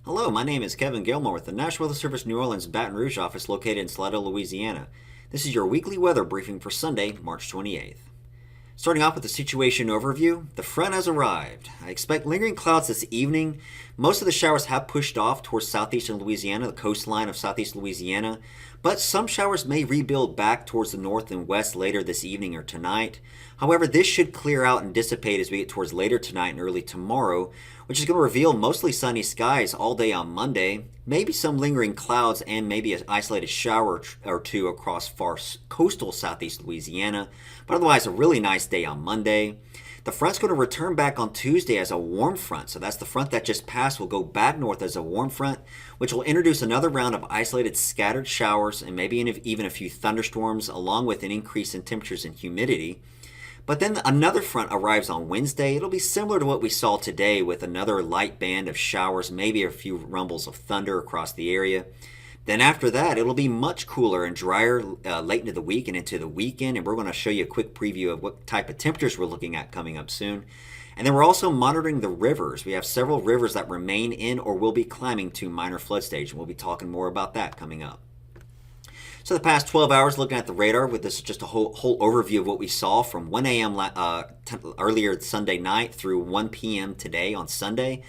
Hello, my name is Kevin Gilmore with the National Weather Service New Orleans Baton Rouge office located in Salado, Louisiana. This is your weekly weather briefing for Sunday, March 28th. Starting off with the situation overview, the front has arrived. I expect lingering clouds this evening. Most of the showers have pushed off towards southeastern Louisiana, the coastline of southeast Louisiana, but some showers may rebuild back towards the north and west later this evening or tonight. However, this should clear out and dissipate as we get towards later tonight and early tomorrow, which is going to reveal mostly sunny skies all day on Monday, maybe some lingering clouds and maybe an isolated shower or two across far coastal southeast Louisiana, but otherwise a really nice day on Monday. The front's going to return back on Tuesday as a warm front, so that's the front that just passed will go back north as a warm front, which will introduce another round of isolated scattered showers and maybe even a few thunderstorms, along with an increase in temperatures and humidity. But then another front arrives on Wednesday. It'll be similar to what we saw today with another light band of showers, maybe a few rumbles of thunder across the area. Then after that, it'll be much cooler and drier late into the week and into the weekend, and we're going to show you a quick preview of what type of temperatures we're looking at coming up soon. And then we're also monitoring the rivers. We have several rivers that remain in or will be climbing to minor flood stage, and we'll be talking more about that coming up. So the past 12 hours looking at the radar with this just a whole overview of what we saw from 1 a.m. Earlier Sunday night through 1 p.m. today on Sunday.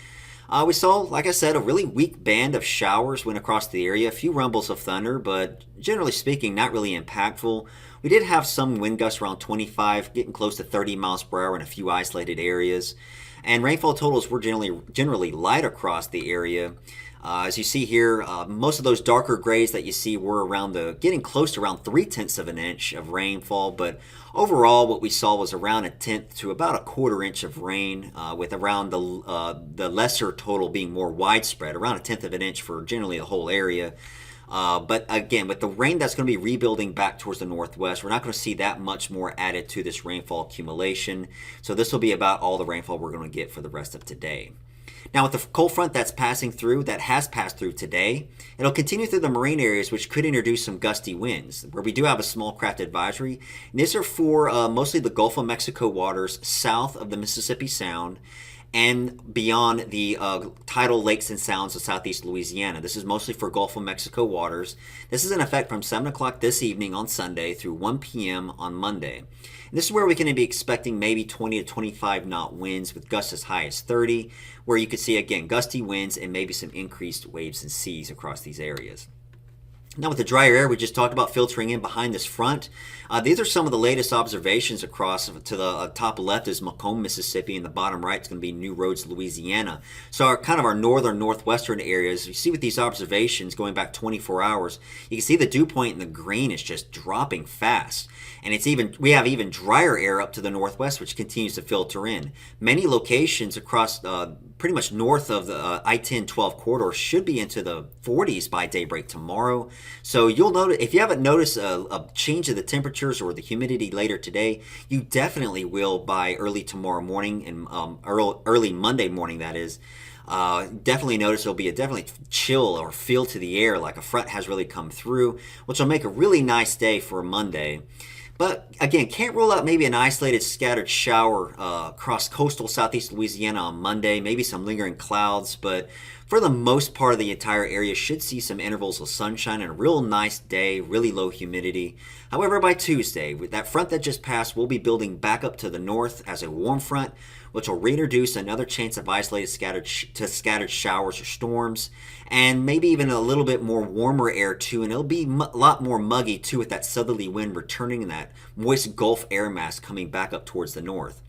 We saw, like I said, a really weak band of showers went across the area, a few rumbles of thunder, but generally speaking, not really impactful. We did have some wind gusts around 25, getting close to 30 miles per hour in a few isolated areas. And rainfall totals were generally light across the area. As you see here, most of those darker grays that you see were getting close to around 3/10 of an inch of rainfall, but overall what we saw was around 1/10 to about 1/4 inch of rain, with around the lesser total being more widespread, around 1/10 of an inch for generally the whole area. But again, with the rain that's going to be rebuilding back towards the northwest, we're not going to see that much more added to this rainfall accumulation. So this will be about all the rainfall we're going to get for the rest of today. Now, with the cold front that has passed through today, it'll continue through the marine areas, which could introduce some gusty winds, where we do have a small craft advisory. And these are for mostly the Gulf of Mexico waters south of the Mississippi Sound and beyond the tidal lakes and sounds of southeast Louisiana. This is mostly for Gulf of Mexico waters. This is in effect from 7 o'clock this evening on Sunday through 1 p.m. on Monday. And this is where we're going to be expecting maybe 20 to 25 knot winds with gusts as high as 30, where you could see, again, gusty winds and maybe some increased waves and seas across these areas. Now with the drier air we just talked about filtering in behind this front, these are some of the latest observations across. To the top left is Macomb, Mississippi, and the bottom right is going to be New Roads, Louisiana. So our northern, northwestern areas, you see with these observations going back 24 hours, you can see the dew point in the green is just dropping fast. And we have even drier air up to the northwest, which continues to filter in. Many locations across pretty much north of the I-10-12 corridor should be into the 40s by daybreak tomorrow. So you'll notice, if you haven't noticed a change of the temperatures or the humidity later today, you definitely will by early tomorrow morning and early Monday morning, that is. Definitely notice there'll be a definitely chill or feel to the air like a front has really come through, which will make a really nice day for Monday. But again, can't rule out maybe an isolated scattered shower across coastal southeast Louisiana on Monday, maybe some lingering clouds, but for the most part of the entire area should see some intervals of sunshine and a real nice day, really low humidity. However, by Tuesday, with that front that just passed, we'll be building back up to the north as a warm front, which will reintroduce another chance of isolated scattered showers or storms, and maybe even a little bit more warmer air too, and it'll be a lot more muggy too with that southerly wind returning and that moist Gulf air mass coming back up towards the north.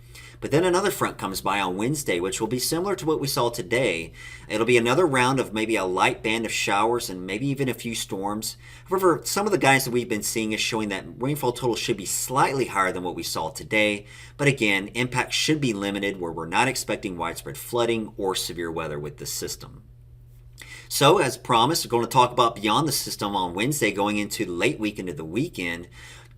But then another front comes by on Wednesday, which will be similar to what we saw today. It'll be another round of maybe a light band of showers and maybe even a few storms. However, some of the guidance that we've been seeing is showing that rainfall total should be slightly higher than what we saw today. But again, impact should be limited where we're not expecting widespread flooding or severe weather with this system. So, as promised, we're going to talk about beyond the system on Wednesday going into the late week into the weekend.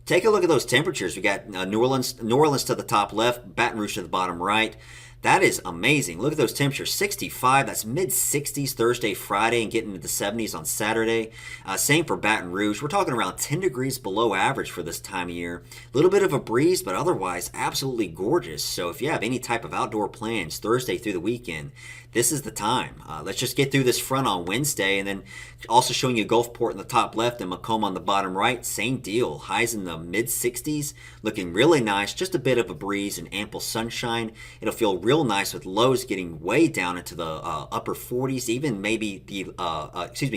Take a look at those temperatures. We got New Orleans to the top left, Baton Rouge to the bottom right. That is amazing. Look at those temperatures. 65, that's mid-60s Thursday, Friday, and getting into the 70s on Saturday. Same for Baton Rouge. We're talking around 10 degrees below average for this time of year. A little bit of a breeze, but otherwise absolutely gorgeous. So if you have any type of outdoor plans Thursday through the weekend, this is the time. Let's just get through this front on Wednesday, and then also showing you Gulfport in the top left and Macomb on the bottom right. Same deal. Highs in the mid 60s, looking really nice. Just a bit of a breeze and ample sunshine. It'll feel real nice with lows getting way down into the upper 40s, even maybe the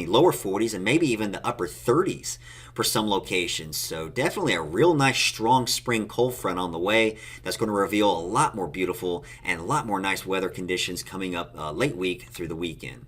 lower 40s, and maybe even the upper 30s for some locations. So definitely a real nice strong spring cold front on the way that's going to reveal a lot more beautiful and a lot more nice weather conditions coming up late week through the weekend.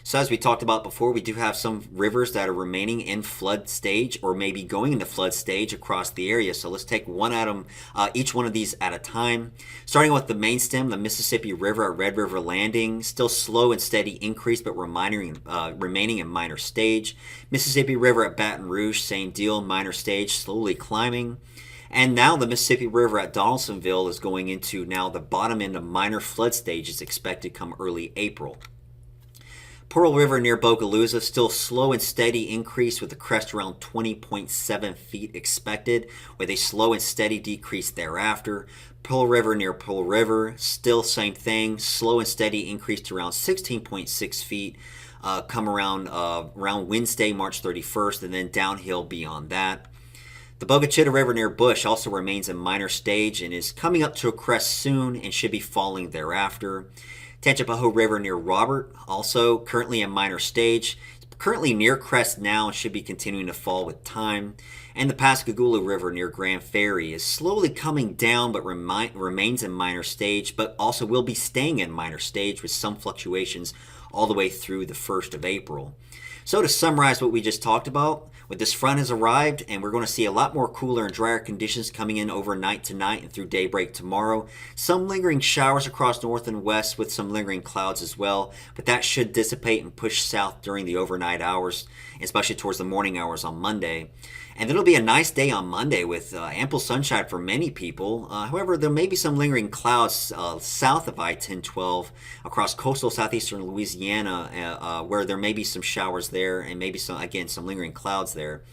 So as we talked about before, we do have some rivers that are remaining in flood stage or maybe going into flood stage across the area. So let's take one at them, each one of these at a time. Starting with the main stem, the Mississippi River at Red River Landing, still slow and steady increase, but remaining in minor stage. Mississippi River at Baton Rouge, same deal, minor stage, slowly climbing. And now the Mississippi River at Donaldsonville is going into now the bottom end of minor flood stage is expected come early April. Pearl River near Bogalusa, still slow and steady increase with a crest around 20.7 feet expected, with a slow and steady decrease thereafter. Pearl River near Pearl River, still same thing, slow and steady increase to around 16.6 feet. Come around Wednesday, March 31st, and then downhill beyond that. The Bogachita River near Bush also remains in minor stage and is coming up to a crest soon and should be falling thereafter. Tangipahoa River near Robert, also currently in minor stage, currently near crest now and should be continuing to fall with time. And the Pascagoula River near Grand Ferry is slowly coming down but remains in minor stage, but also will be staying in minor stage with some fluctuations all the way through the 1st of April. So to summarize what we just talked about, with this front has arrived and we're going to see a lot more cooler and drier conditions coming in overnight tonight and through daybreak tomorrow. Some lingering showers across north and west with some lingering clouds as well, but that should dissipate and push south during the overnight hours, especially towards the morning hours on Monday. And it'll be a nice day on Monday with ample sunshine for many people. However, there may be some lingering clouds south of I-1012 across coastal southeastern Louisiana where there may be some showers there and maybe some lingering clouds there.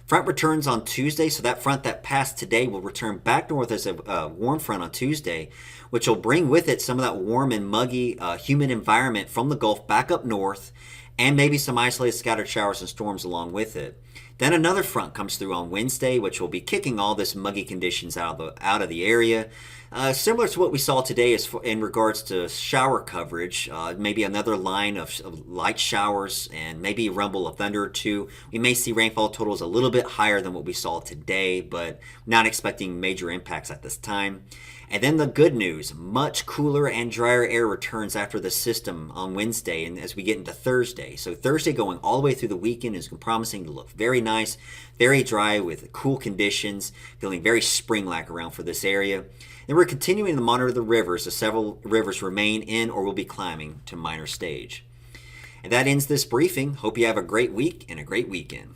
Front returns on Tuesday, so that front that passed today will return back north as a warm front on Tuesday, which will bring with it some of that warm and muggy, humid environment from the Gulf back up north, and maybe some isolated scattered showers and storms along with it. Then another front comes through on Wednesday, which will be kicking all this muggy conditions out of the area. Similar to what we saw today in regards to shower coverage, maybe another line of light showers and maybe a rumble of thunder or two. We may see rainfall totals a little bit higher than what we saw today, but not expecting major impacts at this time. And then the good news, much cooler and drier air returns after the system on Wednesday and as we get into Thursday. So Thursday going all the way through the weekend is promising to look very nice, very dry with cool conditions, feeling very spring-like around for this area. And we're continuing to monitor the rivers as several rivers remain in or will be climbing to minor stage. And that ends this briefing. Hope you have a great week and a great weekend.